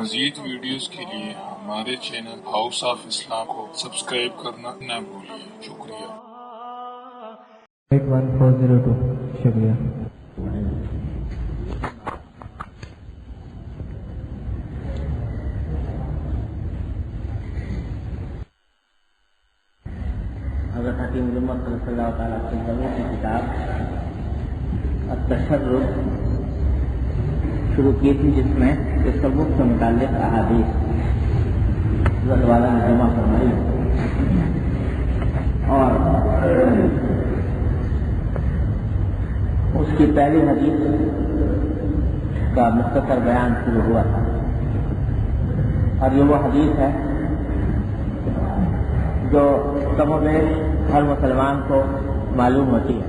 مزید ویڈیوز کے لیے ہمارے چینل ہاؤس آف اسلام کو سبسکرائب کرنا نہ بھولیے۔ شکریہ۔ 81402 شکریہ۔ حضرت حکیم الامت صلی اللہ تعالیٰ علیہ وسلم کی کتاب التشرف شروع کی تھی، جس میں تصوف سے متعلق احادیث حضرت والا نے جمع فرمائی، اور اس کی پہلی حدیث کا مختصر بیان شروع ہوا تھا، اور یہ وہ حدیث ہے جو کم و بیش ہر مسلمان کو معلوم ہوتی ہے،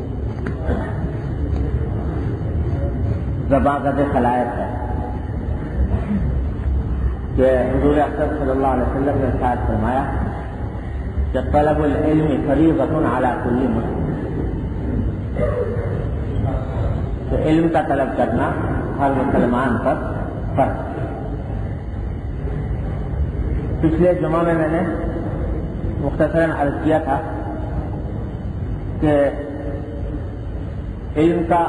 زباغت خلائق ہے کہ حضور اکرم صلی اللہ علیہ وسلم نے ارشاد فرمایا کہ طلب العلم فریضۃ علی کل مسلم، تو علم کا طلب کرنا ہر مسلمان پر فرض۔ پچھلے جمعہ میں نے مختصراً عرض کیا تھا کہ علم کا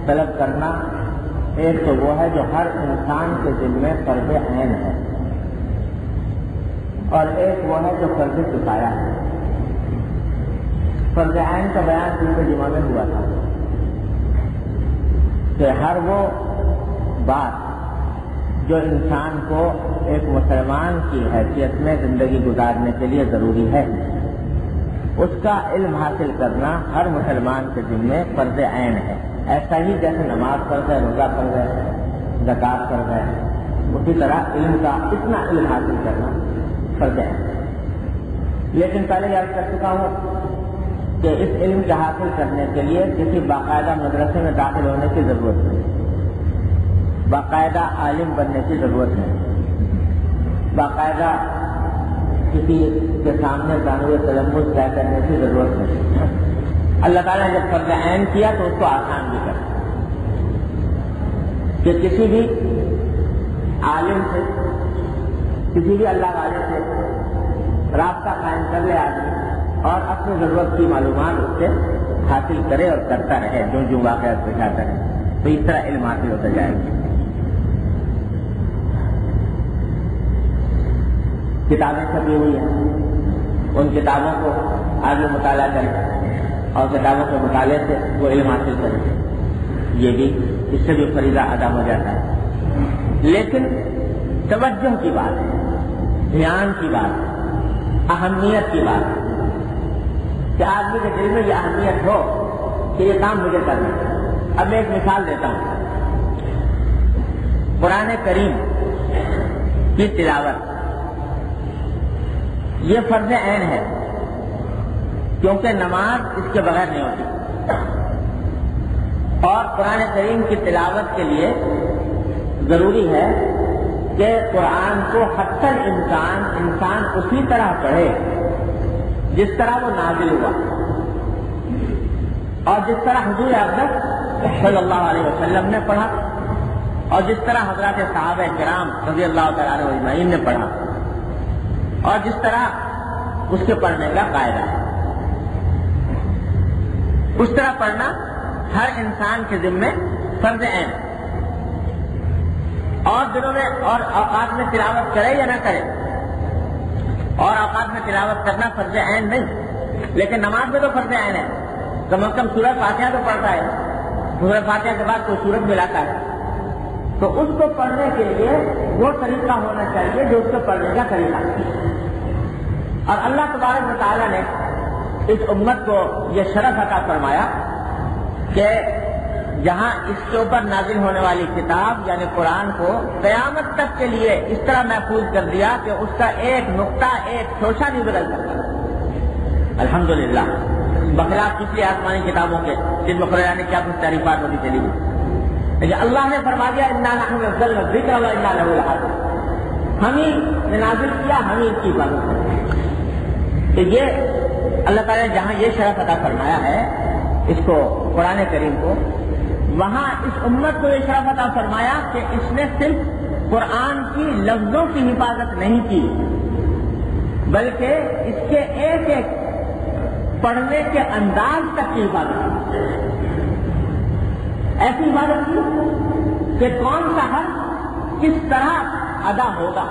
طلب کرنا ایک تو وہ ہے جو ہر انسان کے ذمہ فرض عین ہے، اور ایک وہ ہے جو فرض کفایہ ہے۔ فرض عین کا بیان پچھلے جمعہ میں ہوا تھا کہ ہر وہ بات جو انسان کو ایک مسلمان کی حیثیت میں زندگی گزارنے کے لیے ضروری ہے، اس کا علم حاصل کرنا ہر مسلمان کے ذمہ فرض عین ہے۔ ایسا ہی جیسے نماز فرض ہے، روزہ فرض ہے، زکوٰۃ فرض ہے، اسی طرح علم کا اتنا علم حاصل کرنا فرض ہے۔ لیکن پہلے یاد کر چکا ہوں کہ اس علم کے حاصل کرنے کے لیے کسی باقاعدہ مدرسے میں داخل ہونے کی ضرورت نہیں، باقاعدہ عالم بننے کی ضرورت نہیں، باقاعدہ کسی کے سامنے دانوِ تلمذ طے کرنے کی ضرورت نہیں۔ اللہ تعالیٰ نے جب فرض عین کیا تو اس کو آسان بھی کر کہ کسی بھی عالم سے، کسی بھی اللہ والے سے رابطہ قائم کر لے آدمی، اور اپنی ضرورت کی معلومات اس سے حاصل کرے اور کرتا رہے، جو جو واقعات پیش آتا ہے، تو اس طرح علم حاصل ہوتا جائے گا۔ کتابیں چھپی ہوئی ہیں، ان کتابوں کو آگے مطالعہ کریں اور کتابوں کے مطالعے سے وہ علم حاصل کریں، یہ بھی اس سے بھی فریضہ ادا ہو جاتا ہے۔ لیکن توجہ کی بات ہے، دھیان کی بات ہے، اہمیت کی بات ہے کہ آدمی کے دل میں یہ اہمیت ہو کہ یہ کام مجھے کرنا ہے۔ اب میں ایک مثال دیتا ہوں، قرآن کریم کی تلاوت یہ فرض عین ہے، کیونکہ نماز اس کے بغیر نہیں ہوتی، اور قرآن کریم کی تلاوت کے لیے ضروری ہے کہ قرآن کو حتی انسان اسی طرح پڑھے جس طرح وہ نازل ہوا، اور جس طرح حضور اقدس صلی اللہ علیہ وسلم نے پڑھا، اور جس طرح حضرات صحابہ کرام رضی اللہ تعالیٰ عنہ اجمعین نے پڑھا، اور جس طرح اس کے پڑھنے کا قاعدہ ہے، اس طرح پڑھنا ہر انسان کے ذمے فرض عین، اور دنوں میں اور اوقات میں تلاوت کرے یا نہ کرے، اور اوقات میں تلاوت کرنا فرض عین نہیں، لیکن نماز میں تو فرض عین ہے، کم از کم سورۃ فاتحہ تو پڑھتا ہے، سورۃ فاتحہ کے بعد کوئی سورت ملاتا ہے، تو اس کو پڑھنے کے لیے وہ طریقہ ہونا چاہیے جو اس کو پڑھنے کا طریقہ ہے۔ اور اللہ تبارک و تعالیٰ نے اس امت کو یہ شرف عطا فرمایا کہ جہاں اس کے اوپر نازل ہونے والی کتاب یعنی قرآن کو قیامت تک کے لیے اس طرح محفوظ کر دیا کہ اس کا ایک نقطہ، ایک شوشہ نہیں بدل سکتا، الحمدللہ، بخلاف پچھلی آسمانی کتابوں کے جن میں قرآن نے کیا کچھ تعریفات ہوتی چلی گئی، لیکن اللہ نے فرما دیا انا نحن نزلنا الذکر و انا لہ لحافظون، ہم ہی نے نازل کیا، ہم ہی اس کی حفاظت کریں۔ تو یہ اللہ تعالیٰ نے جہاں یہ شرف عطا فرمایا ہے اس کو قرآن کریم کو، وہاں اس امت کو یہ شرف عطا فرمایا کہ اس نے صرف قرآن کی لفظوں کی حفاظت نہیں کی، بلکہ اس کے ایک ایک پڑھنے کے انداز تک کی حفاظت کی۔ ایسی حفاظت کی کہ کون سا حرف کس طرح ادا ہوگا،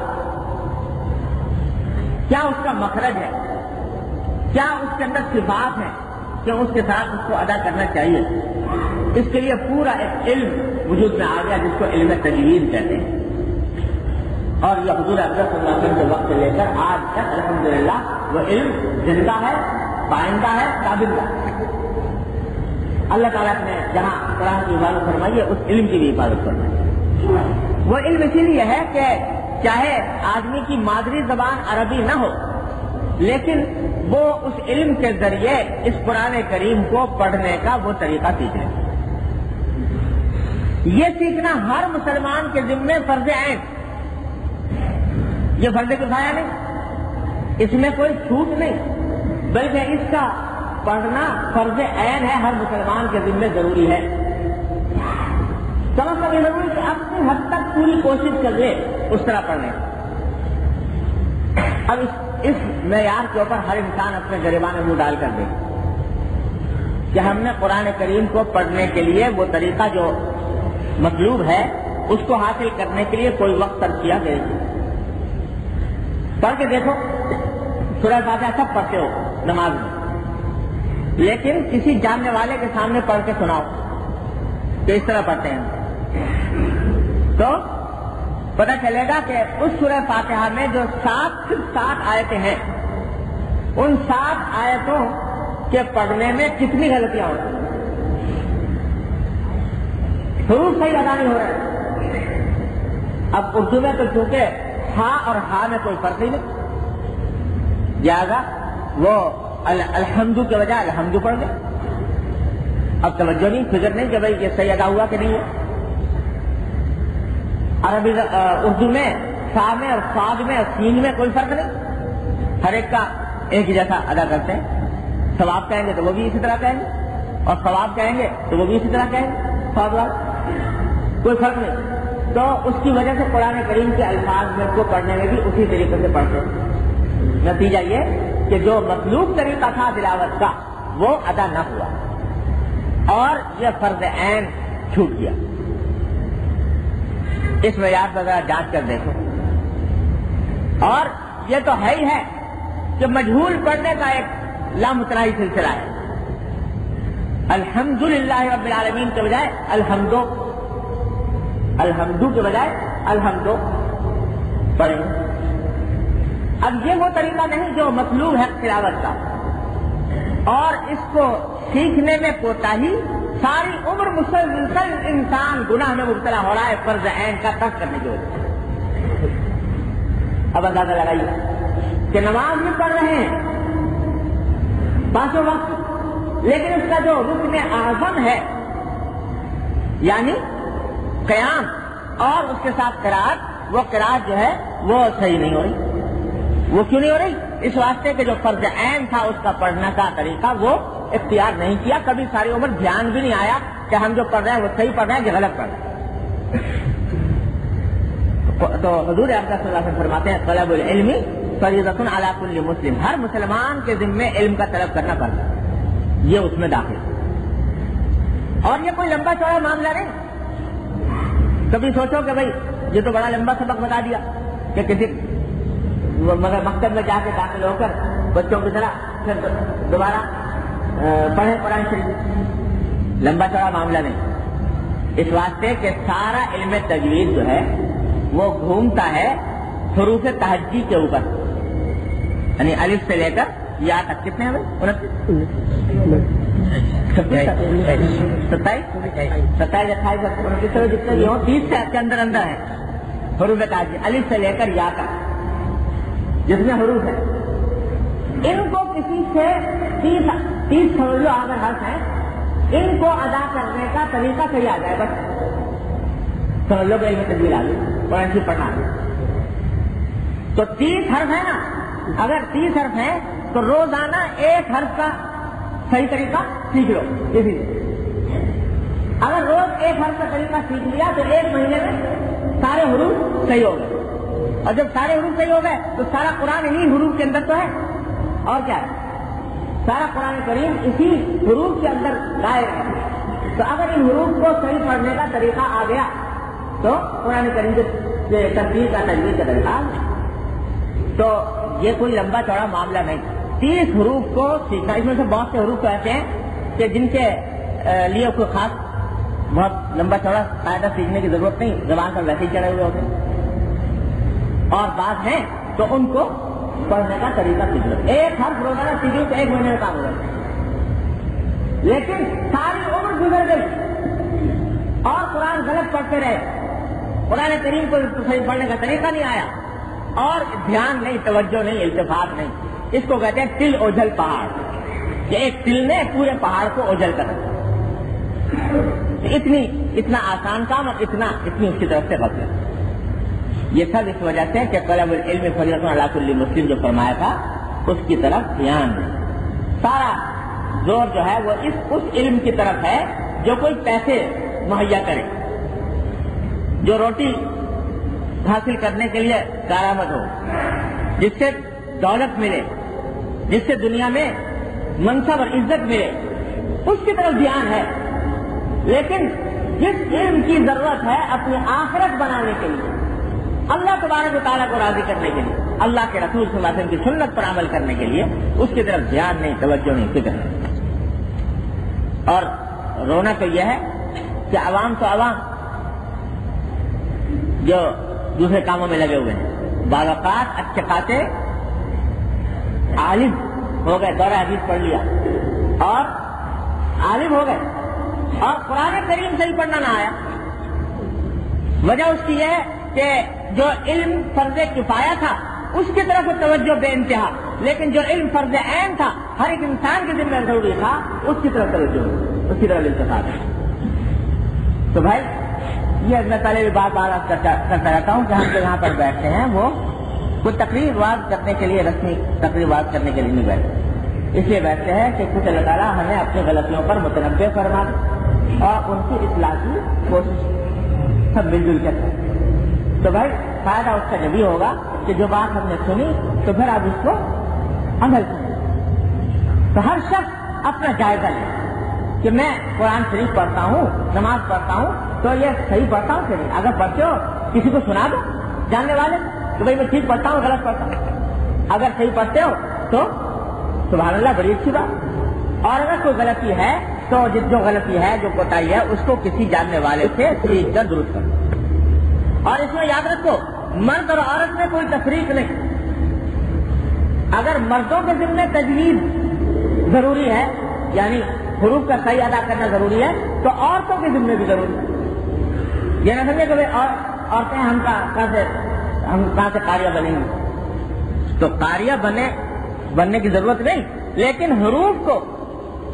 کیا اس کا مخرج ہے، کیا اس کے اندر صفات ہے کہ اس کے ساتھ اس کو ادا کرنا چاہیے۔ اس کے لیے پورا ایک علم وجود میں آ گیا جس کو علم تجوید کہتے ہیں، اور یہ حضور اکرم صلی اللہ علیہ وسلم کے وقت سے لے کر آج تک الحمدللہ وہ علم زندہ ہے، پائندہ ہے، قابل ہے۔ اللہ تعالیٰ نے جہاں قرآن کی حفاظت فرمائی ہے اس علم کی بھی حفاظت فرمائی۔ وہ علم اسی لیے ہے کہ چاہے آدمی کی مادری زبان عربی نہ ہو، لیکن وہ اس علم کے ذریعے اس قرآن کریم کو پڑھنے کا وہ طریقہ سیکھ لے۔ یہ سیکھنا ہر مسلمان کے ذمے فرض عین، یہ فرض کفایہ نہیں، اس میں کوئی چھوٹ نہیں، بلکہ اس کا پڑھنا فرض عین ہے، ہر مسلمان کے ذمے ضروری ہے۔ کم از کم یہ ضروری کہ اپنی حد تک پوری کوشش کر لے اس طرح پڑھنے۔ اب اس معیار کے اوپر ہر انسان اپنے گریبان منہ ڈال کر دے کہ ہم نے قرآن کریم کو پڑھنے کے لیے وہ طریقہ جو مطلوب ہے اس کو حاصل کرنے کے لیے کوئی وقت صرف کیا گیا۔ پڑھ کے دیکھو، سورہ فاتحہ سب پڑھتے ہو نماز میں، لیکن کسی جاننے والے کے سامنے پڑھ کے سناؤ کہ اس طرح پڑھتے ہیں تو پتہ چلے گا کہ اس سورہ فاتحہ میں جو صرف 7 آیتیں ہیں، ان 7 آیتوں کے پڑھنے میں کتنی غلطیاں ہوتی ہیں۔ حروف صحیح ادا نہیں ہو رہے۔ اب اردو میں تو چونکہ ہا اور ہا میں کوئی فرق ہی نہیں، لہٰذا وہ الحمد کے بجائے الحمد پڑھ گئے۔ اب توجہ نہیں، فکر نہیں کہ بھائی یہ صحیح ادا ہوا کہ نہیں ہے۔ عربی اردو میں سا میں اور صاد میں اور سین میں کوئی فرق نہیں، ہر ایک کا ایک جیسا ادا کرتے ہیں۔ ثواب کہیں گے تو وہ بھی اسی طرح کہیں گے، اور ثواب کہیں گے تو وہ بھی اسی طرح کہیں گے، ثواب کوئی فرق نہیں۔ تو اس کی وجہ سے قرآن کریم کے الفاظ میں کو پڑھنے میں بھی اسی طریقے سے پڑھتے ہیں۔ نتیجہ یہ کہ جو مطلوب طریقہ تھا تلاوت کا وہ ادا نہ ہوا اور یہ فرض عین چھوٹ گیا۔ اس معیار پر ذرا جانچ کر دیکھو۔ اور یہ تو ہے ہی ہے کہ مجہول پڑھنے کا ایک لامتناہی سلسلہ ہے۔ الحمدللہ رب العالمین کے بجائے الحمدو کے بجائے الحمدو پڑھیں۔ اب یہ وہ طریقہ نہیں جو مطلوب ہے تلاوت کا، اور اس کو سیکھنے میں کوتاہی ساری عمر مسلسل انسان گناہ میں مبتلا ہو رہا ہے فرض عین کا ترک کرنے کی وجہ سے۔ اب اندازہ لگائیے کہ نماز بھی پڑھ رہے ہیں 5 وقت، لیکن اس کا جو رکن اعظم ہے یعنی قیام اور اس کے ساتھ قرات، وہ قرات جو ہے وہ صحیح نہیں ہو رہی۔ وہ کیوں نہیں ہو رہی؟ اس واسطے کہ جو فرض عین تھا اس کا پڑھنے کا طریقہ وہ اختیار نہیں کیا، کبھی ساری عمر دھیان بھی نہیں آیا کہ ہم جو پڑھ رہے ہیں وہ صحیح پڑھ رہے ہیں کہ غلط پڑھ رہے ہیں۔ تو حضور اکرم صلی اللہ علیہ وسلم فرماتے ہیں طلب العلم فریضۃ علی کل مسلم، ہر مسلمان کے ذمے علم کا طلب کرنا پڑتا ہے، یہ اس میں داخل۔ اور یہ کوئی لمبا چوڑا معاملہ نہیں۔ کبھی سوچو کہ بھائی یہ تو بڑا لمبا سبق بتا دیا کہ کسی مگر مکتب میں جا کے داخل ہو کر بچوں کی طرح پھر دوبارہ پڑھیں قرآن شریف، لمبا چوڑا معاملہ نہیں۔ اس واسطے کہ سارا علم تجوید جو ہے وہ گھومتا ہے حروف تہجی کے اوپر، یعنی الف سے لے کر یا تک۔ کتنے ہیں بھائی؟ 27 جتنے بھی ہوں 30 سے کے اندر ہے حروف تہجی، الف سے لے کر یا تک جتنے حروف ہیں، ان کو کسی سے 30 سمجھ لو اگر حرف ہیں، ان کو ادا کرنے کا طریقہ صحیح آ جائے بس سمجھ لو کہ علم تجوید آ گئی، قرآن شریف پڑھنا آ گئی۔ تو 30 حرف ہے نا، اگر 30 حرف ہیں تو روزانہ ایک حرف کا صحیح طریقہ سیکھ لو۔ اگر روز ایک حرف کا طریقہ سیکھ لیا تو 1 مہینے میں سارے حروف صحیح ہو گئے، اور جب سارے حروف صحیح ہو گئے تو سارا قرآن انہی حروف کے اندر تو ہے، اور کیا ہے، سارا قرآن کریم اسی حروف کے اندر دائر ہے۔ تو اگر ان حروف کو صحیح پڑھنے کا طریقہ آ گیا تو قرآن کریم کے تفسیر کا تجوید کا طریقہ، تو یہ کوئی لمبا چوڑا معاملہ نہیں۔ 30 حروف کو سیکھنا، اس میں سے بہت سے حروف ایسے ہیں کہ جن کے لیے کوئی خاص بہت لمبا چوڑا قاعدہ سیکھنے کی ضرورت نہیں، زبان پر ویسے ہی چڑھے ہوئے ہوتے ہیں، اور بعض ہیں تو ان کو پڑھنے کا طریقہ سیکھ لو۔ ایک حرف روزانہ سیکھ لو تو 1 مہینے میں کام ہو جائے، لیکن ساری عمر گزر گئی اور قرآن غلط پڑھتے رہے، قرآن کریم کو صحیح پڑھنے کا طریقہ نہیں آیا، اور دھیان نہیں، توجہ نہیں، التفات نہیں، اس کو کہتے ہیں تل اوجھل پہاڑ، کہ ایک تل نے پورے پہاڑ کو اوجھل کر رکھا۔ اتنا آسان کام اور اتنی اس کی طرف سے غفلت، یہ سب اس وجہ سے کہ طلب العلم فریضۃ علی کل مسلم جو فرمایا تھا اس کی طرف دھیان نہیں۔ سارا زور جو ہے وہ اس علم کی طرف ہے جو کوئی پیسے مہیا کرے، جو روٹی حاصل کرنے کے لیے کارآمد ہو، جس سے دولت ملے، جس سے دنیا میں منصب اور عزت ملے، اس کی طرف دھیان ہے۔ لیکن جس علم کی ضرورت ہے اپنی آخرت بنانے کے لیے، اللہ تبارک و تعالیٰ کو راضی کرنے کے لیے، اللہ کے رسول صلی اللہ علیہ وسلم کی سنت پر عمل کرنے کے لیے، اس کی طرف دھیان نہیں، توجہ نہیں، فکر نہیں۔ اور رونا تو یہ ہے کہ عوام تو عوام جو دوسرے کاموں میں لگے ہوئے ہیں، بعض اوقات اچھے خاصے عالم ہو گئے، دورہ حدیث پڑھ لیا اور عالم ہو گئے، اور قرآن کریم صحیح پڑھنا نہ آیا۔ وجہ اس کی یہ ہے کہ جو علم فرض کفایہ تھا اس کی طرف توجہ بے انتہا، لیکن جو علم فرض عین تھا، ہر ایک انسان کے ذمہ ضروری تھا، اس کی طرف توجہ، اس کی طرف التفات ہے۔ تو بھائی یہ میں پہلے بھی بار بار کرتا رہتا ہوں کہ ہم جو یہاں پر بیٹھتے ہیں وہ کوئی تقریر واز کرنے کے لیے، رسمی تقریر واز کرنے کے لیے نہیں بیٹھتے، اس لیے بیٹھتے ہیں کہ کچھ اللہ تعالیٰ ہمیں اپنی غلطیوں پر متنبع فرما اور ان کی اصلاح کی کوشش سب مل جل کر کریں۔ تو بھائی فائدہ اس کا جبھی ہوگا کہ جو بات ہم نے سنی تو پھر آپ اس کو عمل کریں۔ تو ہر شخص اپنا جائزہ لے کہ میں قرآن شریف پڑھتا ہوں، نماز پڑھتا ہوں، تو یہ صحیح پڑھتا ہوں کہ نہیں؟ اگر پڑھتے ہو کسی کو سنا دو جاننے والے کہ بھائی میں ٹھیک پڑھتا ہوں، غلط پڑھتا ہوں۔ اگر صحیح پڑھتے ہو تو سبحان اللہ، بڑی اچھی بات۔ اور اگر کوئی غلطی ہے تو جو غلطی ہے، جو کوتاہی ہے، اس کو کسی جاننے والے سے سیکھ کر درست کرو۔ اور اس میں یاد رکھو، مرد اور عورت میں کوئی تفریق نہیں۔ اگر مردوں کے ذمہ تجوید ضروری ہے، یعنی حروف کا صحیح ادا کرنا ضروری ہے، تو عورتوں کے ذمہ بھی ضروری ہے۔ یہ نہ سمجھے کہ عورتیں ہم کہاں سے قاریہ بنیں گی، تو قاریہ بننے کی ضرورت نہیں، لیکن حروف کو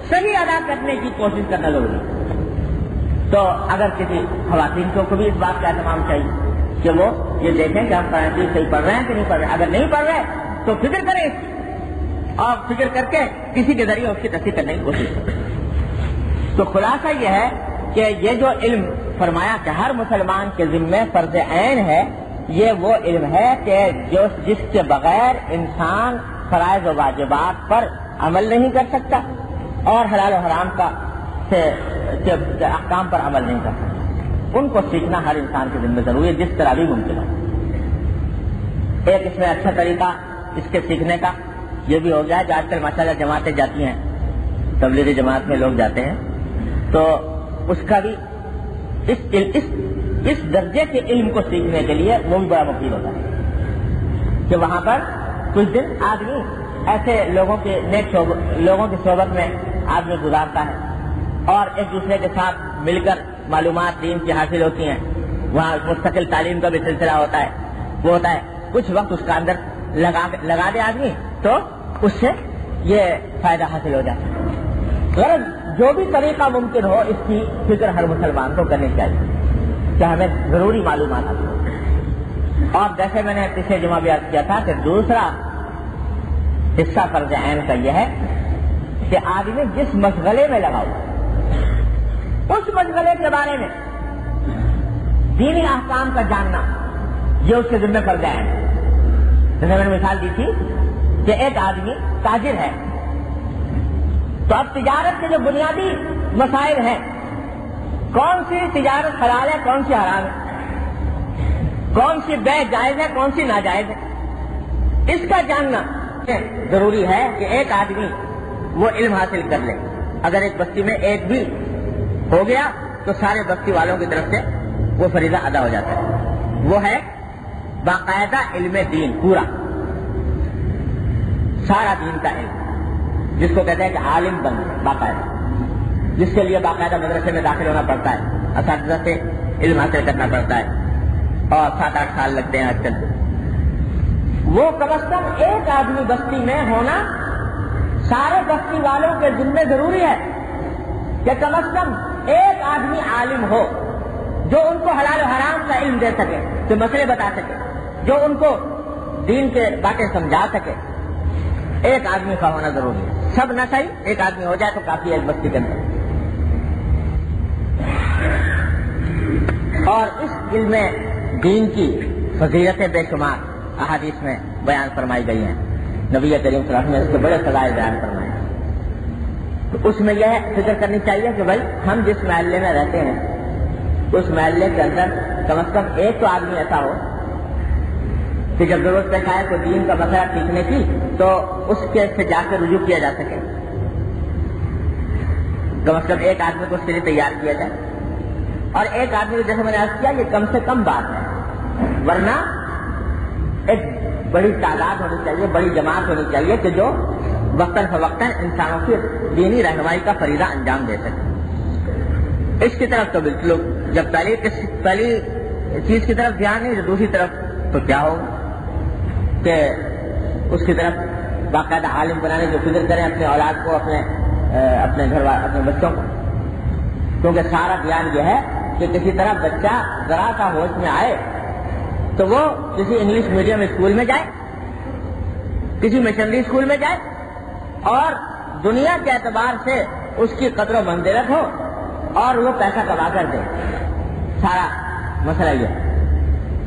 صحیح ادا کرنے کی کوشش کرنا ضروری ہے۔ تو اگر کسی خواتین کو بھی اس بات کا اہتمام چاہیے کہ وہ یہ دیکھیں کہ ہم قرآن صحیح پڑھ رہے ہیں کہ نہیں پڑھ رہے ہیں۔ اگر نہیں پڑھ رہے تو فکر کریں اس کی، اور فکر کر کے کسی کے ذریعے اس کی تصحیح کرنے کی کوشش کریں۔ تو خلاصہ یہ ہے کہ یہ جو علم فرمایا کہ ہر مسلمان کے ذمہ فرض عین ہے، یہ وہ علم ہے کہ جس کے بغیر انسان فرائض و واجبات پر عمل نہیں کر سکتا اور حلال و حرام کے احکام پر عمل نہیں کر سکتا۔ ان کو سیکھنا ہر انسان کے ذمہ ضروری ہے، جس طرح بھی ممکن ہو۔ ایک اس میں اچھا طریقہ اس کے سیکھنے کا یہ بھی ہو گیا ہے کہ آج کل ماشاءاللہ جماعتیں جاتی ہیں، تبلیغی جماعت میں لوگ جاتے ہیں، تو اس کا بھی اس درجے کے علم کو سیکھنے کے لیے وہ بھی بڑا مفید ہوتا ہے کہ وہاں پر کچھ دن آدمی ایسے لوگوں کے نیک لوگوں کی صحبت میں آدمی گزارتا ہے، اور ایک دوسرے کے ساتھ مل کر معلومات دین کی حاصل ہوتی ہیں، وہاں مستقل تعلیم کا بھی سلسلہ ہوتا ہے، وہ ہوتا ہے کچھ وقت اس کا اندر لگا دے آدمی تو اس سے یہ فائدہ حاصل ہو جاتا ہے۔ جو بھی طریقہ ممکن ہو اس کی فکر ہر مسلمان کو کرنی چاہیے کہ ہمیں ضروری معلومات حاصل ہو۔ اور جیسے میں نے پچھلے جمعہ بھی عرض کیا تھا کہ دوسرا حصہ فرض عین کا یہ ہے کہ آدمی جس مشغلے میں لگا ہو اس مشغلے کے بارے میں دینی احکام کا جاننا یہ اس کے ذمہ فرض عین ہے. جیسے میں نے مثال دی تھی کہ ایک آدمی تاجر ہے، تو اب تجارت کے جو بنیادی مسائل ہیں، کون سی تجارت حلال ہے، کون سی حرام ہے، کون سی بیع جائز ہے، کون سی ناجائز ہے، اس کا جاننا ضروری ہے کہ ایک آدمی وہ علم حاصل کر لے. اگر ایک بستی میں ایک بھی ہو گیا تو سارے بستی والوں کی طرف سے وہ فریضہ ادا ہو جاتا ہے. وہ ہے باقاعدہ علم دین، پورا سارا دین کا علم، جس کو کہتے ہیں کہ عالم بن باقاعدہ، جس کے لیے باقاعدہ مدرسے میں داخل ہونا پڑتا ہے، اساتذہ سے علم حاصل کرنا پڑتا ہے اور 7-8 سال لگتے ہیں آج کل. وہ کم از کم ایک آدمی بستی میں ہونا سارے بستی والوں کے ذمہ ضروری ہے کہ کم از کم ایک آدمی عالم ہو جو ان کو حلال و حرام کا علم دے سکے، جو مسئلے بتا سکے، جو ان کو دین کے باتیں سمجھا سکے. ایک آدمی کا ہونا ضروری ہے. سب نہ صحیح، ایک آدمی ہو جائے تو کافی ہے ایک بستی کے اندر. اور اس علم دین کی فضیلتیں بے شمار احادیث میں بیان فرمائی گئی ہیں. نبی کریم صلی اللہ علیہ وسلم نے اس کے بڑے فضائل بیان فرمائے ہیں. تو اس میں یہ فکر کرنی چاہیے کہ بھائی ہم جس محلے میں رہتے ہیں اس محلے کے اندر کم از کم ایک تو آدمی ایسا ہو کہ جب ضرورت پیش آئے تو دین کا مسئلہ سیکھنے کی تو اس کے سے جا کے رجوع کیا جا سکے. کم از کم ایک آدمی کو اس کے لیے تیار کیا جائے. اور ایک آدمی کو جیسے میں نے عرض کیا یہ کم سے کم بات ہے، ورنہ ایک بڑی تعداد ہونی چاہیے، بڑی جماعت ہونی چاہیے کہ جو وقتاً فوقتاً انسانوں کی دینی رہنمائی کا فریضہ انجام دے سکے. اس کی طرف تو بالکل جب پہلی چیز کی طرف دھیان نہیں، دوسری طرف تو کیا ہوگا کہ اس کی طرف باقاعدہ عالم بنانے کی فکر کریں اپنے اولاد کو، اپنے گھر والے، اپنے بچوں کو. کیونکہ سارا دھیان یہ ہے کہ کسی طرح بچہ ذرا سا ہوش میں آئے تو وہ کسی انگلش میڈیم اسکول میں جائے، کسی مشنری اسکول میں جائے اور دنیا کے اعتبار سے اس کی قدر و منزلت ہو اور وہ پیسہ کما کر دے. سارا مسئلہ یہ ہے.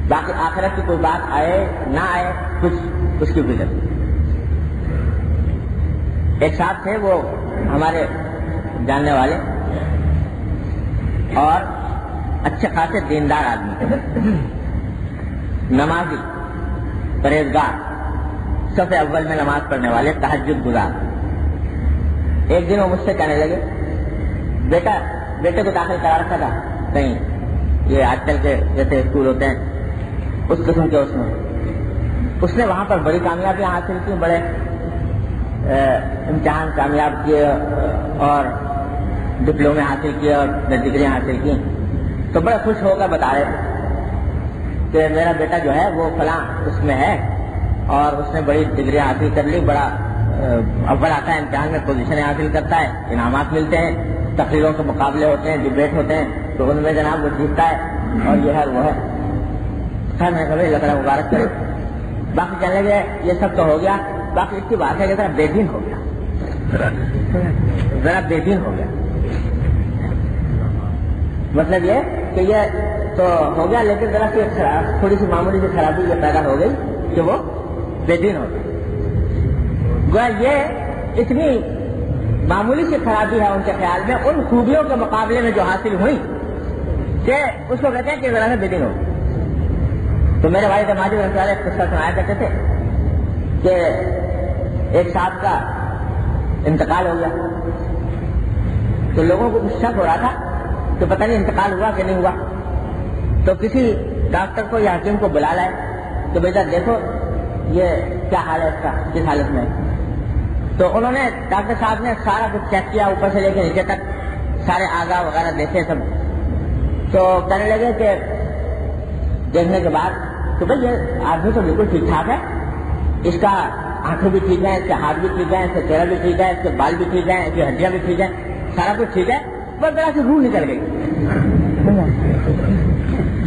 باقی آخرت کی کوئی بات آئے نہ آئے کچھ اس کی فکر. ایک صاحب تھے وہ ہمارے جاننے والے اور اچھے خاصے دیندار آدمی، نمازی، پرہیزگار، صف اول میں نماز پڑھنے والے، تہجد گزار. ایک دن وہ مجھ سے کہنے لگے بیٹے کو داخل کرا رکھا تھا کہیں یہ آج کل کے جیسے اسکول ہوتے ہیں اس قسم کے، اس نے وہاں پر بڑی کامیابیاں حاصل کی، بڑے امتحان کامیاب کیے اور ڈپلومے حاصل کیے اور ڈگریاں حاصل کی. تو بڑا خوش ہو کر بتا رہے تھے کہ میرا بیٹا جو ہے وہ فلاں اس میں ہے اور اس نے بڑی ڈگریاں حاصل کر لی، بڑا اول آتا ہے امتحان میں، پوزیشنیں حاصل کرتا ہے، انعامات ملتے ہیں، تقریروں کے مقابلے ہوتے ہیں، ڈبیٹ ہوتے ہیں تو ان میں جناب وہ جیتتا ہے اور یہ ہے وہ ہے. خیر میں کبھی اللہ تعالیٰ مبارک کرے. باقی کہنے لگے یہ سب تو ہو گیا، باقی اس کی بات ہے کہ ذرا بے دین ہو گیا، ذرا بے دین ہو گیا. مطلب یہ کہ یہ تو ہو گیا لیکن ذرا سی تھوڑی سی معمولی سی خرابی یہ پیدا ہو گئی کہ وہ بے دین ہو گیا. گویا یہ اتنی معمولی سی خرابی ہے ان کے خیال میں ان خوبیوں کے مقابلے میں جو حاصل ہوئی کہ اس کو کہتے ہیں کہ ذرا سے بے دین ہو. تو میرے والد ماجد رحمۃ اللہ علیہ قصہ سنایا کرتے تھے کہ ایک صاحب کا انتقال ہو گیا تو لوگوں کو کچھ شک ہو رہا تھا کہ پتہ نہیں انتقال ہوا کہ نہیں ہوا. تو کسی ڈاکٹر کو یا حکیم کو بلا لائے کہ بیٹا دیکھو یہ کیا حال ہے اس کا، کس حالت میں. تو انہوں نے ڈاکٹر صاحب نے سارا کچھ چیک کیا اوپر سے لے کے نیچے تک، سارے اعضاء وغیرہ دیکھے سب. تو کہنے لگے کہ دیکھنے کے بعد کہ بھائی یہ آدمی تو بالکل ٹھیک ٹھاک ہے، اس کا آنکھیں بھی ٹھیک ہیں، اس کے ہاتھ بھی ٹھیک ہے، اس کا چہرہ بھی ٹھیک ہے، اس کے بال بھی ٹھیک ہیں، اس کی ہڈیاں بھی ٹھیک ہیں، سارا کچھ ٹھیک ہے. بس ذرا سی روح نکل گئی،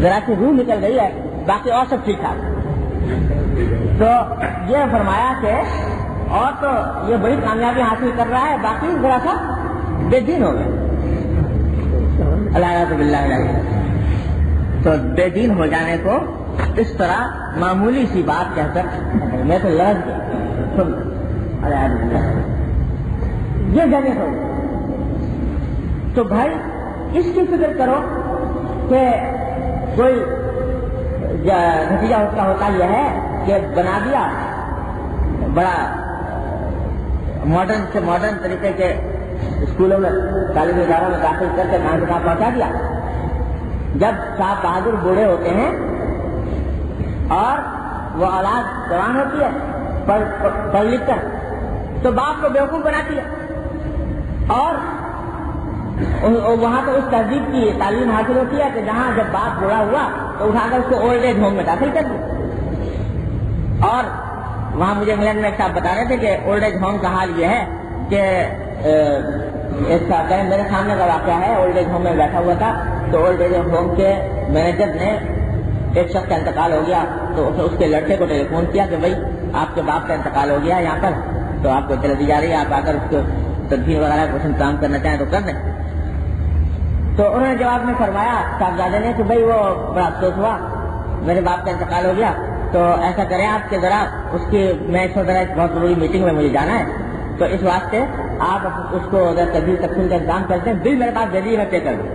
ذرا سی روح نکل گئی ہے، باقی اور سب ٹھیک ٹھاک. تو یہ فرمایا کہ اور تو یہ بڑی کامیابی حاصل کر رہا ہے، باقی ذرا سا بے دین ہو گیا. اللہ باللہ. تو بے دین ہو جانے کو اس طرح معمولی سی بات کہہ کر میں تو لڑ گیا. یہ جگہ ہو. تو بھائی اس کی فکر کرو کہ کوئی نتیجہ اس کا ہوتا یہ ہے کہ بنا دیا بڑا ماڈرن سے ماڈرن طریقے کے اسکولوں میں تعلیمی اداروں میں داخل کر کے کہاں سے کہاں پہنچا دیا. جب صاحب بہادر بوڑھے ہوتے ہیں اور وہ اولاد جوان ہوتی ہے پڑھ لکھ کر تو باپ کو بیوقوف بناتی ہے اور وہاں تو اس تہذیب کی تعلیم حاصل ہوتی ہے کہ جہاں جب باپ بوڑھا ہوا تو اٹھا کر اس کو اولڈ ایج ہوم میں داخل کر دیا. اور وہاں مجھے انگلینڈ میں ایک صاحب بتا رہے تھے کہ اولڈ ایج ہوم کا حال یہ ہے کہ ایک صاحب میرے سامنے کا واقعہ ہے. اولڈ ایج ہوم میں بیٹھا ہوا تھا تو اولڈ ایج ہوم کے مینیجر نے ایک شخص کا انتقال ہو گیا تو اس کے لڑکے کو ٹیلی فون کیا کہ بھائی آپ کے باپ کا انتقال ہو گیا یہاں پر تو آپ کو اطلاع دی جا رہی ہے, آپ آ کر اس کو تدفین وغیرہ کچھ انتظام کرنا چاہیں تو کر دیں. تو انہوں نے جواب میں فرمایا صاحبزادے نے کہ بھائی وہ بڑا افسوس ہوا میرے باپ کا انتقال ہو گیا تو ایسا کریں آپ کے ذرا اس کی میں اس وقت بہت ضروری میٹنگ میں مجھے جانا ہے تو اس واسطے آپ اس کو اگر تدبیر تقسیم کا انتظام کرتے ہیں بل میرے پاس دے دیجیے میں پے کر دوں.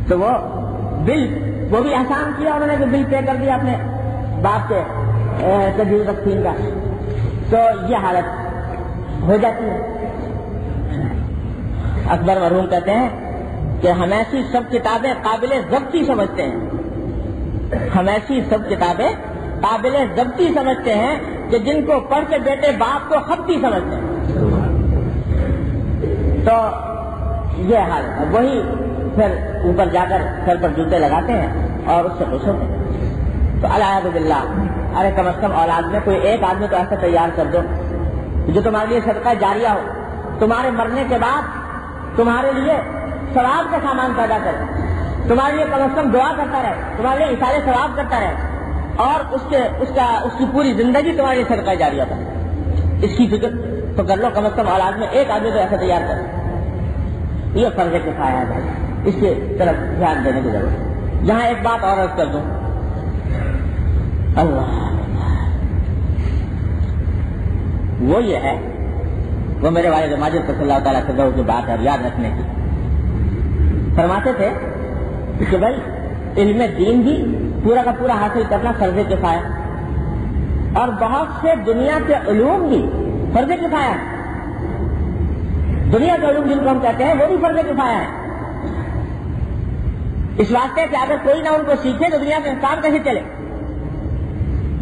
تو وہ بل وہ بھی احسان کیا انہوں نے کہ بل پے کر دیا اپنے باپ کے تدبیر تقسیم کا. تو یہ حالت ہو جاتی ہے. اکبر مرحوم کہتے ہیں کہ ہم ایسی سب کتابیں قابل ضبطی سمجھتے ہیں, ہم ایسی سب کتابیں قابل ضبطی سمجھتے ہیں کہ جن کو پڑھ کے بیٹے باپ کو خطی سمجھتے ہیں. تو یہ حال ہے. وہی پھر اوپر جا کر سر پر جوتے لگاتے ہیں اور اس سے خوش ہوتے ہیں. تو العیاذ باللہ, ارے کم از کم اولاد میں کوئی ایک آدمی تو ایسا تیار کر دو جو تمہارے لیے صدقہ جاریہ ہو, تمہارے مرنے کے بعد تمہارے لیے ثواب کا سامان پیدا کرے, تمہارے لیے کم از کم دعا کرتا رہے, تمہارے لیے اشارے ثواب کرتا رہے اور اس کی پوری زندگی تمہارے لیے صدقہ جاریہ بنے. اس کی فکر تو کر لو, کم از کم اولاد میں ایک آدمی تو ایسا تیار کرے. یہ فرض کفایہ ہے, اس کی طرف دھیان دینے کی ضرورت ہے. یہاں ایک بات اور عرض کر دوں, اللہ وہ یہ ہے, وہ میرے والد ماجد صلی اللہ تعالیٰ سے کی بات ہے یاد رکھنے کی. فرماتے تھے کہ بھائی علم دین بھی پورا کا پورا حاصل کرنا فرض کفایہ, اور بہت سے دنیا کے علوم بھی فرض کفایہ ہے. دنیا کے علوم جن کو ہم کہتے ہیں وہ بھی فرض کفایہ ہے. اس واسطے کہ اگر کوئی نہ ان کو سیکھے تو دنیا کا انسان کیسے چلے.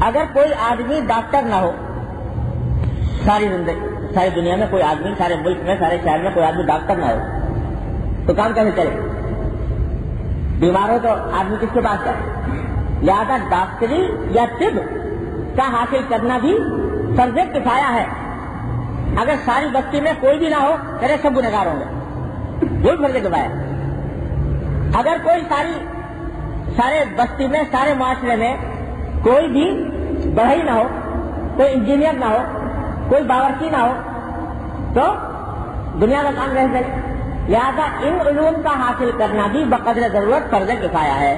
اگر کوئی آدمی ڈاکٹر نہ ہو, ساری دنیا میں کوئی آدمی, سارے ملک میں, سارے شہر میں کوئی آدمی ڈاکٹر نہ ہو تو کام کیسے چلے. بیمار ہو تو آدمی کس کے پاس جائے. لہذا ڈاکٹری یا طب کا حاصل کرنا بھی فرض کفایہ ہے. اگر ساری بستی میں کوئی بھی نہ ہو تیرے سب گنہگار ہوں گے, وہ بھی فرض کفایہ ہے. اگر کوئی سارے بستی میں, سارے معاشرے میں کوئی بھی بڑھئی نہ ہو, کوئی انجینئر نہ ہو, کوئی باورچی نہ ہو تو دنیا کا کام رہ جائے. لہذا ان علوم کا حاصل کرنا بھی بقدر ضرورت فرض کفایہ ہے.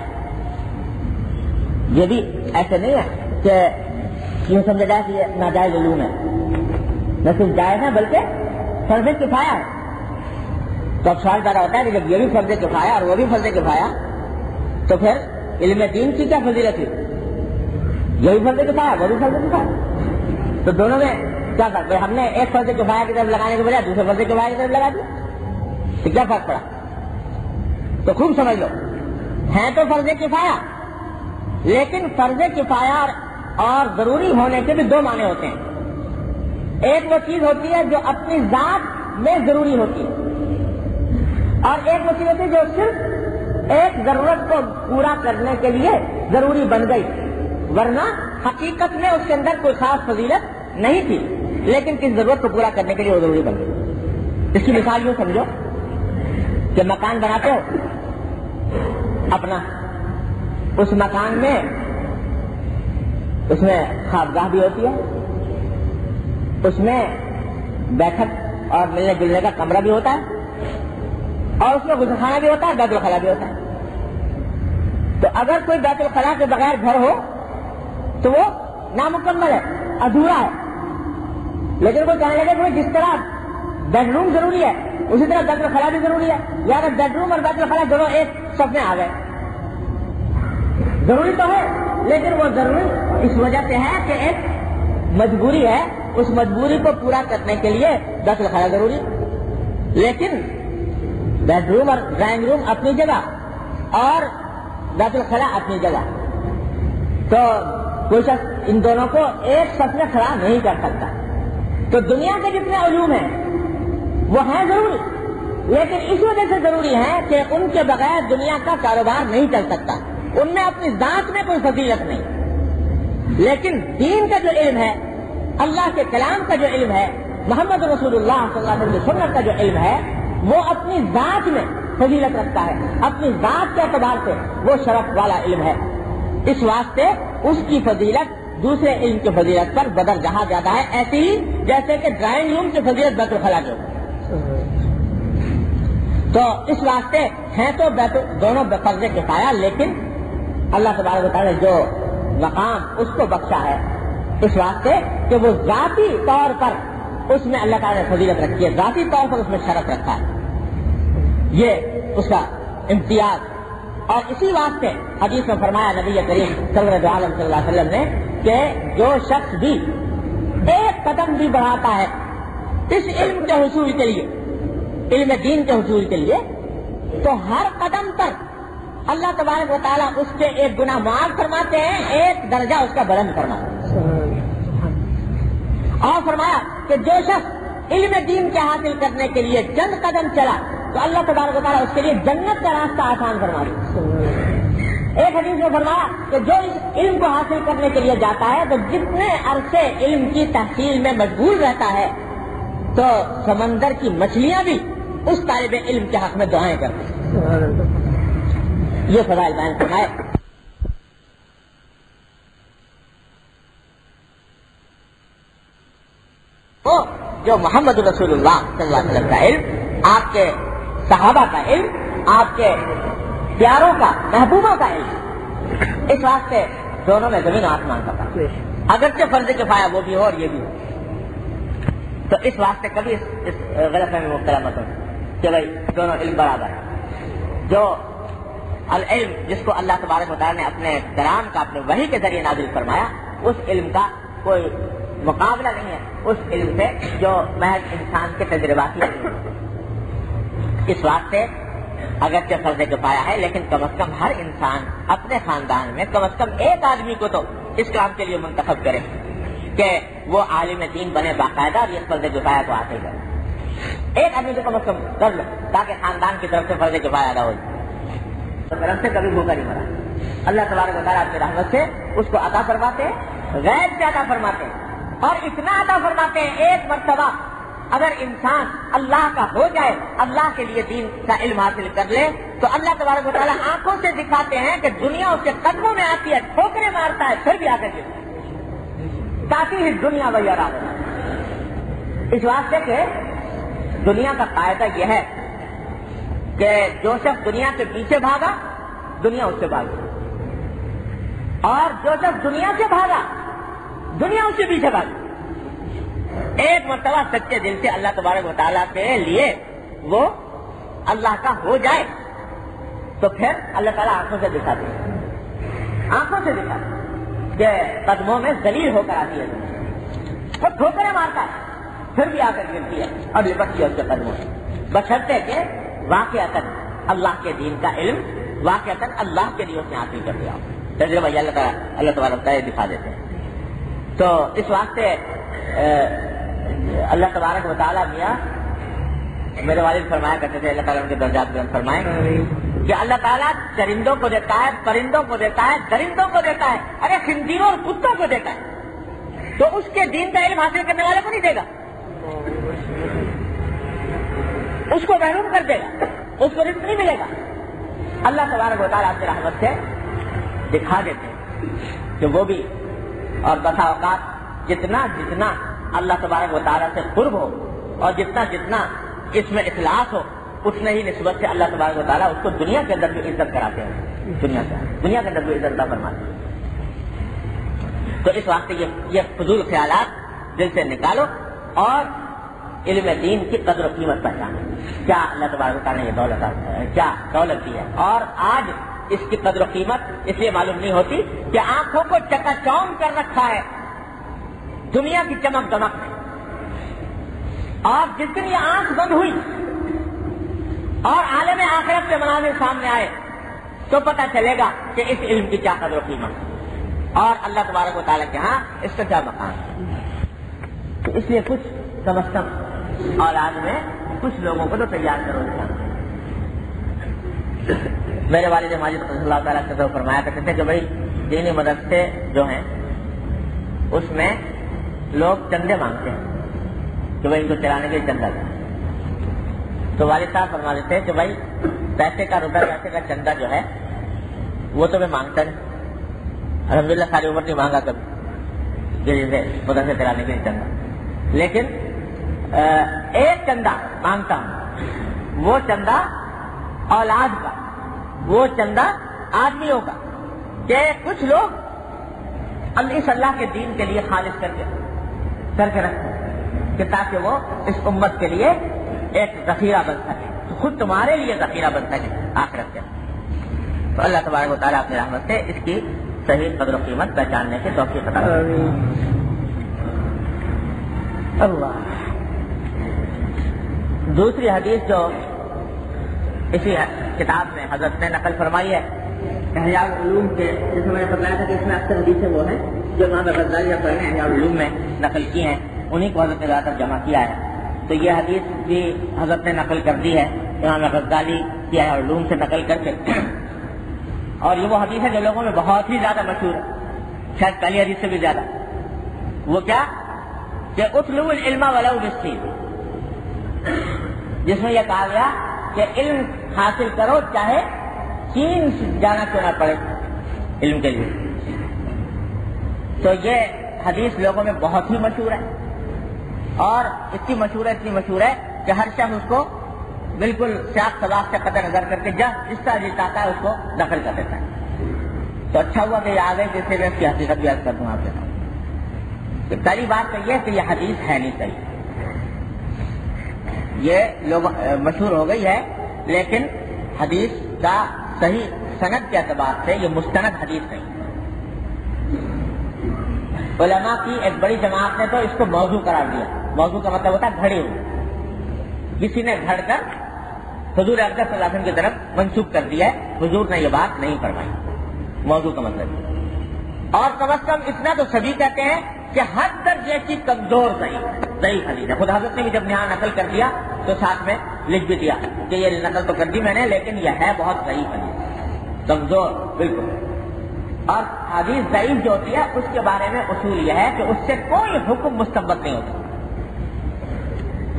یہ بھی ایسے نہیں ہے کہ یہ سمجھا جائے کہ یہ ناجائز علوم ہے, نہ صرف جائز ہے بلکہ فرض کفایہ ہے. تو اب سوال پیدا ہوتا ہے کہ جب یہ بھی فرض کفایہ اور وہ بھی فرض کفایہ تو پھر علم دین کی کیا فضیلت ہے. یہ بھی فرض کفایہ, وہ بھی فرض کفایہ, تو دونوں میں کیا فرق ہے. ہم نے ایک فرض کفایہ کی طرف لگانے کے بجائے دوسرے فرض کفایہ کی طرف لگا دیا تو کیا فرق پڑا. تو خوب سمجھ لو, ہے تو فرض کفایہ لیکن فرض کفایہ اور ضروری ہونے کے بھی دو معنی ہوتے ہیں. ایک وہ چیز ہوتی ہے جو اپنی ذات میں ضروری ہوتی ہے, اور ایک وہ چیز ہوتی ہے جو صرف ایک ضرورت کو پورا کرنے کے لیے ضروری بن گئی, ورنہ حقیقت میں اس کے اندر کوئی خاص فضیلت نہیں تھی لیکن کس ضرورت کو پورا کرنے کے لیے وہ ضروری بن گئی. اس کی مثال یوں سمجھو کہ مکان بناتے ہو اپنا, اس مکان میں خوابگاہ بھی ہوتی ہے, اس میں بیٹھک اور ملنے جلنے کا کمرہ بھی ہوتا ہے, اور اس میں غسلخانہ بھی ہوتا ہے، بیت الخلاء بھی ہوتا ہے. تو اگر کوئی بیت الخلاء کے بغیر گھر ہو تو وہ نامکمل ہے، ادھورا ہے. لیکن کوئی کہنے لگے کہ جس طرح بیڈ روم ضروری ہے اسی طرح بیت الخلاء بھی ضروری ہے، یا اگر بیڈ روم اور بیت الخلاء دونوں ایک صف میں آ گئے، ضروری تو ہے لیکن وہ ضروری اس وجہ سے ہے کہ ایک مجبوری ہے، اس مجبوری کو پورا کرنے کے لیے بیت الخلاء ضروری. لیکن بیڈ روم اور ڈرائنگ روم اپنی جگہ اور بیت الخلاء اپنی جگہ، تو کوئی شخص ان دونوں کو ایک صف میں کھڑا نہیں کر سکتا. تو دنیا کے جتنے علوم ہیں وہ ہیں ضروری، لیکن اس وجہ سے ضروری ہے کہ ان کے بغیر دنیا کا کاروبار نہیں چل سکتا، ان میں اپنی ذات میں کوئی فضیلت نہیں. لیکن دین کا جو علم ہے، اللہ کے کلام کا جو علم ہے، محمد رسول اللہ صلی اللہ علیہ وسلم کی سنت کا جو علم ہے، وہ اپنی ذات میں فضیلت رکھتا ہے، اپنی ذات کے اعتبار سے وہ شرف والا علم ہے. اس واسطے اس کی فضیلت دوسرے علم کی فضیلت پر بدر جہاں زیادہ ہے، ایسی ہی جیسے کہ ڈرائنگ روم کی فضیلت بیت الخلاء کی. تو اس واسطے ہیں تو دونوں فرض کفایہ، لیکن اللہ تبارک و تعالی نے جو مقام اس کو بخشا ہے اس واسطے کہ وہ ذاتی طور پر اس میں اللہ تعالی نے فضیلت رکھی ہے، ذاتی طور پر اس میں شرف رکھا ہے، یہ اس کا امتیاز. اور اسی واسطے حدیث میں فرمایا نبی کریم صلی اللہ علیہ وسلم نے کہ جو شخص بھی ایک قدم بھی بڑھاتا ہے اس علم کے حصول کے لیے، علم دین کے حصول کے لیے، تو ہر قدم پر اللہ تبارک و تعالیٰ اس کے ایک گناہ معاف فرماتے ہیں، ایک درجہ اس کا بلند فرماتے ہیں. اور فرمایا کہ جو شخص علم دین کے حاصل کرنے کے لیے چند قدم چلا تو اللہ تبارک و تعالیٰ اس کے لیے جنت کا راستہ آسان فرما دے. ایک حدیث میں فرمایا کہ جو اس علم کو حاصل کرنے کے لیے جاتا ہے تو جتنے عرصے علم کی تحصیل میں مشغول رہتا ہے تو سمندر کی مچھلیاں بھی اس طالب علم کے حق میں دعائیں کرتی ہیں. یہ فضائل بیان فرمائے. تو جو محمد رسول اللہ صلی اللہ علیہ وسلم کا علم، آپ کے صحابہ کا علم، آپ کے پیاروں کا، محبوبوں کا علم، اس واسطے دونوں میں زمین و آسمان کا فرق ہے. اگرچہ فرض کفایہ وہ بھی ہو اور یہ بھی ہو، تو اس واسطے کبھی اس غلط فہمی میں مبتلا مت ہو کہ بھائی دونوں علم برابر ہے. جو العلم جس کو اللہ تبارک و تعالیٰ نے اپنے کلام کا، اپنے وحی کے ذریعے نازل فرمایا، اس علم کا کوئی مقابلہ نہیں ہے اس علم سے جو محض انسان کے تجرباتی علم ہے. اس واسطے اگرچہ فرض کفایہ ہے لیکن کم از کم ہر انسان اپنے خاندان میں کم از کم ایک آدمی کو تو اس کام کے لیے منتخب کرے کہ وہ عالم دین بنے باقاعدہ اور اس فرض کفایہ کو حاصل کرے. ایک آدمی کو کم از کم کر لو تاکہ خاندان کی طرف سے فرض کفایہ ادا ہو جائے. تو طرف سے کبھی بھوکا نہیں مرا. اللہ تبارک و تعالیٰ اپنی رحمت سے اس کو عطا فرماتے ہیں، غیب سے عطا فرماتے ہیں، اور اتنا عطا فرماتے ہیں ایک مرتبہ اگر انسان اللہ کا ہو جائے، اللہ کے لیے دین کا علم حاصل کر لے تو اللہ تبارک و تعالیٰ آنکھوں سے دکھاتے ہیں کہ دنیا اس کے قدموں میں آتی ہے، ٹھوکریں مارتا ہے، پھر بھی آ کر کے کافی ہی دنیا وغیرہ. اس واسطے کہ دنیا کا قاعدہ یہ ہے کہ جو شخص دنیا کے پیچھے بھاگا دنیا اس سے بھاگی، اور جو شخص دنیا سے بھاگا دنیا اس سے پیچھے بھاگی. ایک مرتبہ سچے دل سے اللہ تبارک و تعالیٰ کے لیے وہ اللہ کا ہو جائے تو پھر اللہ تعالیٰ آنکھوں سے دکھاتے ہیں، آنکھوں سے دکھاتے کہ قدموں میں ذلیل ہو کر آتی ہے، وہ ٹھوکریں مارتا ہے پھر بھی آ کر گرتی ہے اور لپٹتی ہے اس کے قدموں سے، بشرطے کہ واقعتاً اللہ کے دین کا علم واقعتاً اللہ کے لیے اس نے حاصل کر دیا. تجربہ اللہ تبارک تعالیٰ دکھا دیتے ہیں. تو اس واسطے اللہ تبارک و تعالیٰ میاں میرے والد فرمایا کرتے تھے، اللہ تعالیٰ ان کے درجات بلند فرمائے کہ اللہ تعالیٰ چرندوں کو دیتا ہے، پرندوں کو دیتا ہے، درندوں کو دیتا ہے، ارے خنزیروں اور کتوں کو دیتا ہے، تو اس کے دین کا علم حاصل کرنے والے کو نہیں دے گا، اس کو محروم کر دے گا، اس کو رزق نہیں ملے گا. اللہ تبارک و تعالیٰ اپنی رحمت سے دکھا دیتے ہیں کہ وہ بھی، اور بسا اوقات جتنا جتنا اللہ تبارک و تعالیٰ سے قرب ہو اور جتنا جتنا اس میں اخلاص ہو اٹھنے ہی نسبت سے اللہ تبارک و تعالیٰ اس کو دنیا کے اندر بھی عزت کراتے ہیں، دنیا کے اندر بھی عزت فرماتے ہیں۔ تو اس واسطے یہ فضول خیالات دل سے نکالو اور علم دین کی قدر و قیمت پہچانو۔ کیا اللہ تبارک و تعالیٰ نے یہ دولت دی ہے، اور آج اس کی قدر و قیمت اس لیے معلوم نہیں ہوتی کہ آنکھوں کو چکا چوند کر رکھا ہے دنیا کی چمک دمک میں، اور جس دن یہ آنکھ بند ہوئی اور عالم آخرت کے مناظر سامنے آئے تو پتہ چلے گا کہ اس علم کی کیا قدر و قیمت اور اللہ تبارک و تعالیٰ کے ہاں اس کا کیا مقام ہے۔ تو اس لیے کچھ کم از کم اولاد میں کچھ لوگوں کو تو تیار کرو۔ میرے والد ماجد رضی اللہ تعالیٰ سے فرمایا کرتے تھے کہ بھائی دینی مدرسے جو ہیں اس میں لوگ چندے مانگتے ہیں کہ بھائی ان کو چلانے کے لیے چندہ دیں، تو والد صاحب فرما دیتے ہیں کہ بھائی پیسے کا روپے پیسے کا چندہ جو ہے وہ تو میں مانگتا نہیں، الحمدللہ ساری عمر نہیں مانگا کبھی جیسے مدرسے چلانے کے لیے چندہ، لیکن ایک چندہ مانگتا ہوں، وہ چندہ اولاد کا، وہ چندہ آدمیوں کا، کہ کچھ لوگ اس اللہ کے دین کے لیے خالص کر کے رکھتے ہیں کہ تاکہ وہ اس امت کے لیے ایک ذخیرہ بن سکے، خود تمہارے لیے ذخیرہ بن سکے آخرت کے۔ تو اللہ تبارک و تعالیٰ اپنی رحمت سے اس کی صحیح قدر و قیمت پہچاننے کی توفیق عطا فرمائے۔ اللہ دوسری حدیث جو اسی کتاب میں حضرت نے نقل فرمائی ہے احیاء العلوم کے، جس میں میں نے بتایا تھا کہ اس میں اکثر حدیثیں وہ ہیں جو امام غزالی نے احیاء العلوم میں نقل کی ہیں، انہیں کو حضرت نے زیادہ تر جمع کیا ہے۔ تو یہ حدیث بھی حضرت نے نقل کر دی ہے امام غزالی کی احیاء العلوم سے نقل کر کے، اور یہ وہ حدیث ہے جو لوگوں میں بہت ہی زیادہ مشہور ہے، شاید پہلی حدیث سے بھی زیادہ۔ وہ کیا کہ اطلبوا العلم ولو بالسین، جس میں یہ کہا گیا کہ علم حاصل کرو چاہے چین جانا کیوں نہ پڑے علم کے لیے۔ تو یہ حدیث لوگوں میں بہت ہی مشہور ہے، اور اتنی مشہور ہے کہ ہر شخص اس کو بالکل سیاق سباق سے قطع نظر کر کے جس طرح جی چاہتا ہے اس کو نقل کر دیتا ہے۔ تو اچھا ہوا کہ یہ آ گئے جس سے میں اس کی حقیقت بیان کر دوں آپ کے سامنے۔ پہلی بات تو یہ کہ یہ حدیث ہے نہیں صحیح، یہ لوگ مشہور ہو گئی ہے، لیکن حدیث کا صحیح سند کے اعتبار سے یہ مستند حدیث نہیں۔ علماء کی ایک بڑی جماعت نے تو اس کو موضوع قرار دیا۔ موضوع کا مطلب ہوتا ہے گھڑے ہوئے، کسی نے گھڑ کر حضور اقدس صلی اللہ علیہ وسلم کی طرف منسوخ کر دیا ہے، حضور نے یہ بات نہیں فرمائی، موضوع کا مطلب۔ اور کم از کم اتنا تو سبھی کہتے ہیں کہ حد درجے کی کمزور ضعیف حدیث ہے۔ خود حضرت نے بھی جب یہاں نقل کر دیا تو ساتھ میں لکھ بھی دیا کہ یہ نقل تو کر دی میں نے، لیکن یہ ہے بہت ضعیف حدیث، کمزور بالکل۔ اور حدیث ضعیف جو ہوتی ہے اس کے بارے میں اصول یہ ہے کہ اس سے کوئی حکم مستنبط نہیں ہوتا،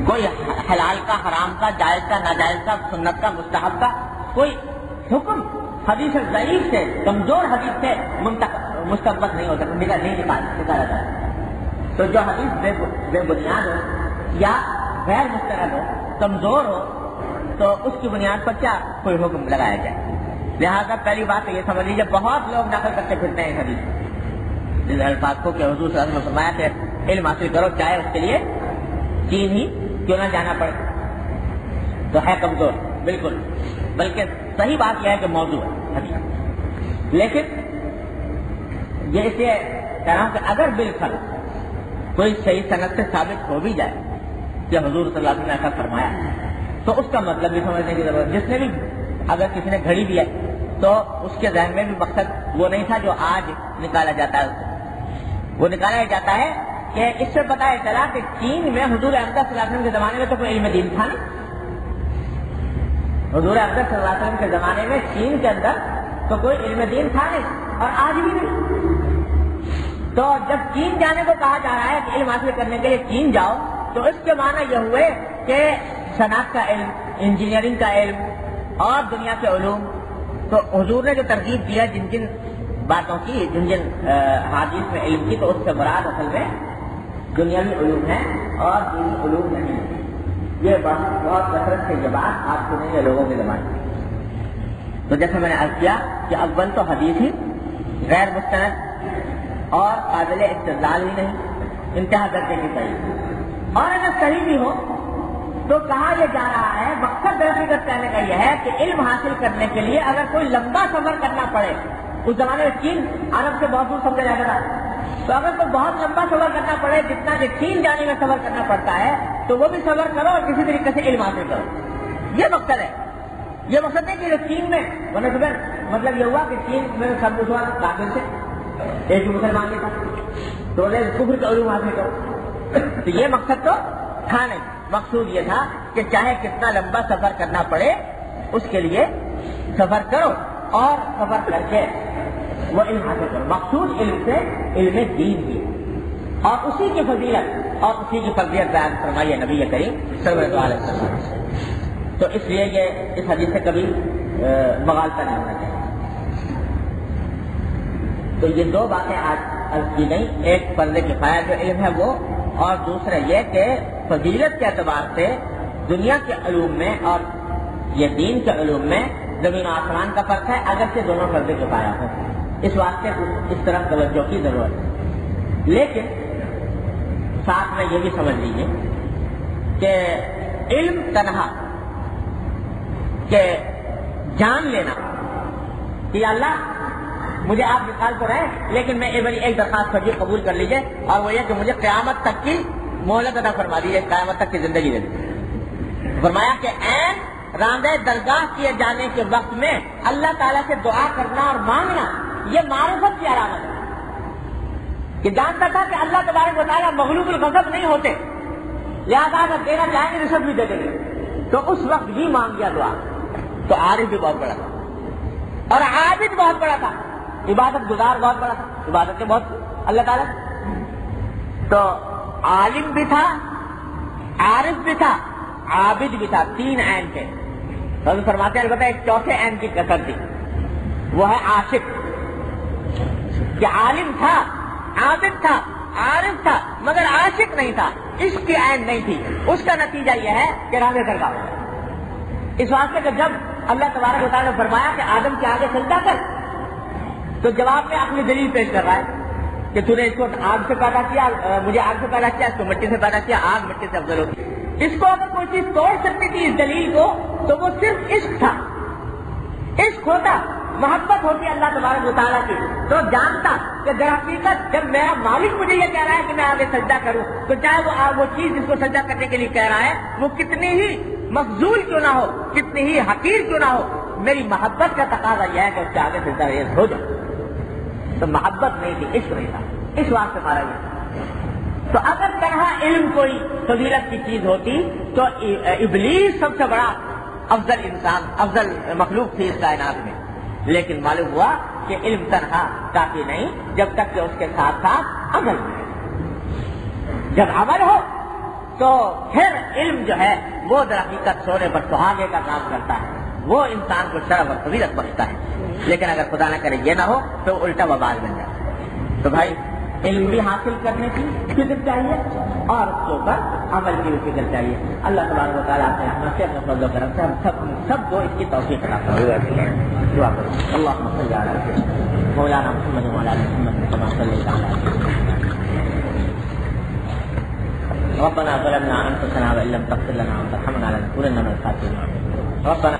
کوئی حلال کا، حرام کا، جائز کا، ناجائز کا، سنت کا، مستحب کا کوئی حکم حدیث ضعیف سے، کمزور حدیث سے مستنبط نہیں ہوتا، نہیں نکالا جاتا۔ تو جو حدیث بے بنیاد ہو یا غیر مستند ہو، کمزور ہو، تو اس کی بنیاد پر کیا کوئی حکم لگایا جائے۔ لہٰذا پہلی بات تو یہ سمجھ لیجیے بہت لوگ نقل کرتے پھرتے ہیں حدیث اس الفاظ کو کہ حضور صلی اللہ علیہ وسلم نے فرمایا کہ علم حاصل کرو چاہے اس کے لیے چین ہی کیوں نہ جانا پڑے، تو ہے کمزور بالکل، بلکہ صحیح بات یہ ہے کہ موضوع ہے حدیث۔ لیکن یہ اس لیے کہہ رہا ہوں کہ اگر بالفرض کوئی صحیح سند سے ثابت ہو بھی جائے کہ حضور صلی اللہ علیہ وسلم نے ایسا فرمایا، تو اس کا مطلب بھی سمجھنے کی ضرورت۔ جس نے بھی اگر کسی نے گھڑی دی ہے تو اس کے ذہن میں بھی مقصد وہ نہیں تھا جو آج نکالا جاتا ہے، وہ نکالا جاتا ہے کہ اس سے پتہ چلا کہ چین میں حضور اقدس صلی اللہ علیہ وسلم کے زمانے میں تو کوئی علم دین تھا نہیں، حضور اقدس صلی اللہ علیہ وسلم کے زمانے میں چین کے اندر تو کوئی علم دین تھا نہیں، اور آج بھی نہیں۔ تو جب چین جانے کو کہا جا رہا ہے کہ علم حاصل کرنے کے لیے چین جاؤ، تو اس کے معنی یہ ہوئے کہ صنعت کا علم، انجینئرنگ کا علم اور دنیا کے علوم۔ تو حضور نے جو ترغیب دیا جن جن باتوں کی، جن جن حدیث میں علم کی، تو اس سے مراد اصل میں دنیاوی علوم ہے اور دینی علوم نہیں۔ یہ بہت کثرت سے یہ بات آپ سنیں گے لوگوں کی زبان. تو جیسے میں نے عرض کیا کہ اول تو حدیث ہی غیر مستند اور قابل استدلال ہی نہیں, انتہا درجے کی صحیح. اور اگر صحیح بھی ہو تو کہا یہ جا رہا ہے, مقصد حقیقت کہنے کا یہ ہے کہ علم حاصل کرنے کے لیے اگر کوئی لمبا سفر کرنا پڑے, اس زمانے میں چین عرب سے بہت دور سمجھا جاتا تھا, تو اگر کوئی بہت لمبا سفر کرنا پڑے جتنا کہ چین جانے میں سفر کرنا پڑتا ہے, تو وہ بھی سفر کرو اور کسی طریقے سے علم حاصل کرو. یہ مقصد ہے. یہ مقصد نہیں کہ چین میں مطلب یہ ہوا کہ چین میں سب کچھ ہوا کافر سے, ایک بھی مسلمان نہیں تھا, تو کفر کا علوم حاصل کرو. تو یہ مقصد تو تھا نہیں. مقصود یہ تھا کہ چاہے کتنا لمبا سفر کرنا پڑے اس کے لیے سفر کرو اور سفر کر کے وہ علم حاصل کرو. مقصود علم سے علم دین کی اور اسی کی فضیلت اور اسی کی فضیلت بیان فرمائی ہے نبی کریم صلی اللہ علیہ وسلم. تو اس لیے یہ اس حدیث سے کبھی مغالطہ نہیں ہونا چاہیے. تو یہ دو باتیں آج عرض کی گئی, ایک فرض کفایہ جو علم ہے وہ, اور دوسرا یہ کہ فضیلت کے اعتبار سے دنیا کے علوم میں اور یہ دین کے علوم میں زمین و آسمان کا فرق ہے, اگرچہ دونوں فرض کفایہ ہوں. اس واسطے اس طرف توجہ کی ضرورت ہے. لیکن ساتھ میں یہ بھی سمجھ لیجیے کہ علم تنہا کہ جان لینا کہ اللہ مجھے آپ مثال تو رہے, لیکن میں ایک درخواست فجی قبول کر لیجیے, اور وہ یہ کہ مجھے قیامت تک کی مہلت عطا فرما دیجیے, قیامت تک کی زندگی دے دیجیے. فرمایا کہ عین راندہ درگاہ کیے جانے کے وقت میں اللہ تعالیٰ سے دعا کرنا اور مانگنا یہ معرفت کی علامت ہے کہ جانتا تھا کہ اللہ تبارک و تعالیٰ مغلوب الغضب نہیں ہوتے, لہٰذا اگر دینا چاہیں گے رشوت بھی دے دیں گے. تو اس وقت بھی مانگ گیا دعا. تو عارف بھی بہت بڑا تھا اور عابد بہت بڑا تھا, عبادت گزار بہت بڑا تھا, عبادت بہت اللہ تعالیٰ. تو عالم بھی تھا, عارف بھی تھا, عابد بھی تھا, تین عین تھے. تو فرماتے ہیں البتہ ایک چوتھے عین کی کثر تھی, وہ ہے عاشق. کہ عالم تھا, عابد تھا, عارف تھا, مگر عاشق نہیں تھا, عشق کی عین نہیں تھی. اس کا نتیجہ یہ ہے کہ راندہ درگاہ ہو. اس واسطے کہ جب اللہ تبارک و تعالیٰ نے فرمایا کہ آدم کے آگے سجدہ کر, تو جواب میں اپنی دلیل پیش کر رہا ہے کہ تو نے اس کو آگ سے پیدا کیا, مجھے آگ سے پیدا کیا, اس کو مٹی سے پیدا کیا, آگ مٹی سے افضل ہوتی. اس کو اگر کوئی چیز توڑ سکتی تھی اس دلیل کو تو وہ صرف عشق تھا. عشق ہوتا, محبت ہوتی اللہ تبارک و تعالیٰ کی, تو جانتا کہ در حقیقت جب میرا مالک مجھے یہ کہہ رہا ہے کہ میں آگے سجدہ کروں, تو چاہے وہ چیز جس کو سجدہ کرنے کے لیے کہہ رہا ہے وہ کتنی ہی مفضول کیوں نہ ہو, کتنی ہی حقیر کیوں نہ ہو, میری محبت کا تقاضا یہ ہے کہ اس کے آگے سجدہ ریز ہو جائے. تو محبت نہیں تھی, عشق نہیں تھا, اس واسطے مارا گیا. تو اگر تنہا علم کوئی فضیلت کی چیز ہوتی تو ابلیس سب سے بڑا افضل انسان, افضل مخلوق تھی اس کائنات میں. لیکن معلوم ہوا کہ علم تنہا کافی نہیں, جب تک کہ اس کے ساتھ ساتھ عمل ہے. جب عمل ہو تو پھر علم جو ہے وہ در حقیقت سونے پر سہاگے کا کام کرتا ہے, وہ انسان کو شرف اور فضیلت بخشتا ہے. لیکن اگر خدا نہ کرے یہ نہ ہو تو الٹا وبال بن جاتا ہے. تو بھائی علم بھی حاصل کرنے کی فکر چاہیے اور اس کے اوپر عمل کی بھی فکر چاہیے. اللہ تبارک و تعالیٰ سے ہم سے اپنے فضل و کرم سے ہم سب کو اس کی توفیق عطا فرمائے. دعا کرو. اللہم صلی علی مولانا محمد وعلی آل محمد کما صلیت علی ربنا ظلمنا انفسنا وان لم تغفر لنا وترحمنا لنكونن من الخاسرين. ربنا